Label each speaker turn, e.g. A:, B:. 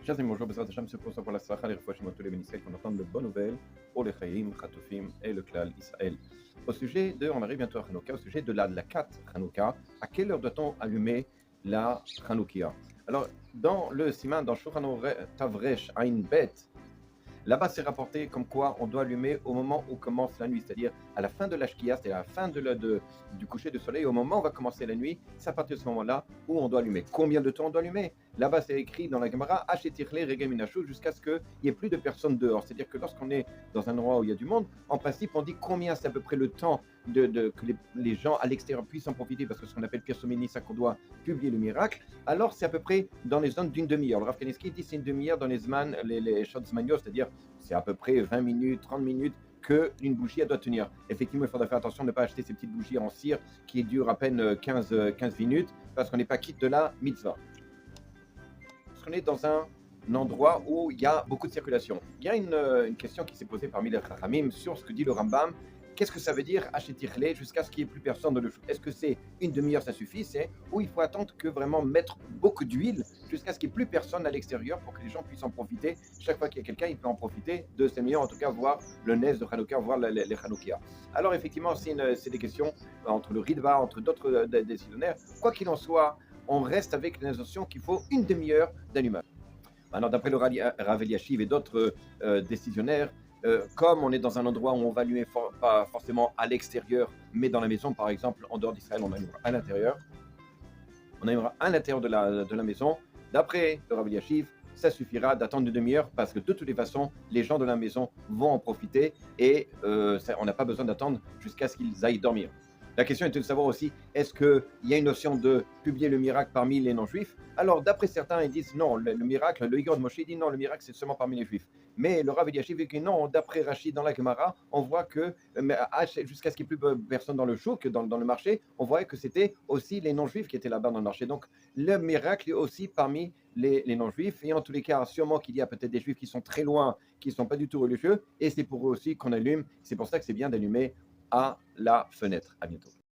A: Chers amis, bonjour, Bezrat Hashem, c'est pour ça pour la Sracha, les refouachim, tous les bénisraël, qu'on entende de bonnes nouvelles pour les Chaïm, Chatoufim et le Klal Israël. Au sujet de, on arrive bientôt à Hanouka, au sujet de la Lakat Hanouka, à quelle heure doit-on allumer la Hanoukia? Alors, dans le Siman, dans Shulchan Tavresh Ain Bet, là-bas, c'est rapporté comme quoi on doit allumer au moment où commence la nuit, c'est-à-dire à la fin de la Shkia, c'est-à-dire à la fin du coucher du soleil, au moment où va commencer la nuit, c'est à partir de ce moment-là où on doit allumer. Combien de temps on doit allumer? Là-bas, c'est écrit dans la Gemara, Hachetirle Regeminachu, jusqu'à ce qu'il n'y ait plus de personnes dehors. C'est-à-dire que lorsqu'on est dans un endroit où il y a du monde, en principe, on dit combien c'est à peu près le temps que les gens à l'extérieur puissent en profiter, parce que ce qu'on appelle Pirsomeni, c'est qu'on doit publier le miracle. Alors, c'est à peu près dans les zones d'une demi-heure. Le Rav Kanievski dit c'est une demi-heure dans les Zman, les Shot Zmanios, c'est-à-dire c'est à peu près 20 minutes, 30 minutes qu'une bougie elle doit tenir. Effectivement, il faudra faire attention de ne pas acheter ces petites bougies en cire qui durent à peine 15 minutes parce qu'on n'est pas quitte de la mitzvah. Parce qu'on est dans un endroit où il y a beaucoup de circulation. Il y a une question qui s'est posée parmi les Chachamim sur ce que dit le Rambam. Qu'est-ce que ça veut dire achetirle jusqu'à ce qu'il n'y ait plus personne dans le chou? Est-ce que c'est une demi-heure, ça suffit? Ou il faut attendre que vraiment mettre beaucoup d'huile jusqu'à ce qu'il n'y ait plus personne à l'extérieur pour que les gens puissent en profiter? Chaque fois qu'il y a quelqu'un, il peut en profiter de ces meilleurs, en tout cas voir le Nez de Hanouka, voir les Hanoukia. Alors effectivement, c'est des questions entre le Ritva, entre d'autres décisionnaires. Quoi qu'il en soit, on reste avec la notion qu'il faut une demi-heure d'allumage. Maintenant, d'après le Rav Eliashiv et d'autres décisionnaires, comme on est dans un endroit où on va allumer pas forcément à l'extérieur, mais dans la maison, par exemple, en dehors d'Israël, on allumera à l'intérieur. On allumera à l'intérieur de la maison. D'après le Rav Eliashiv, ça suffira d'attendre une demi-heure parce que de toutes les façons, les gens de la maison vont en profiter et on n'a pas besoin d'attendre jusqu'à ce qu'ils aillent dormir. La question était de savoir aussi, est-ce qu'il y a une notion de publier le miracle parmi les non-juifs? Alors, d'après certains, ils disent non, le miracle, le Higon de Moshe dit non, le miracle, c'est seulement parmi les juifs. Mais le Rav Eliashiv dit que non, d'après Rachid dans la Gemara, on voit que jusqu'à ce qu'il n'y ait plus personne dans le chouk, dans le marché, on voyait que c'était aussi les non-juifs qui étaient là-bas dans le marché. Donc, le miracle est aussi parmi les non-juifs. Et en tous les cas, sûrement qu'il y a peut-être des juifs qui sont très loin, qui ne sont pas du tout religieux, et c'est pour eux aussi qu'on allume. C'est pour ça que c'est bien d'allumer à la fenêtre. À bientôt.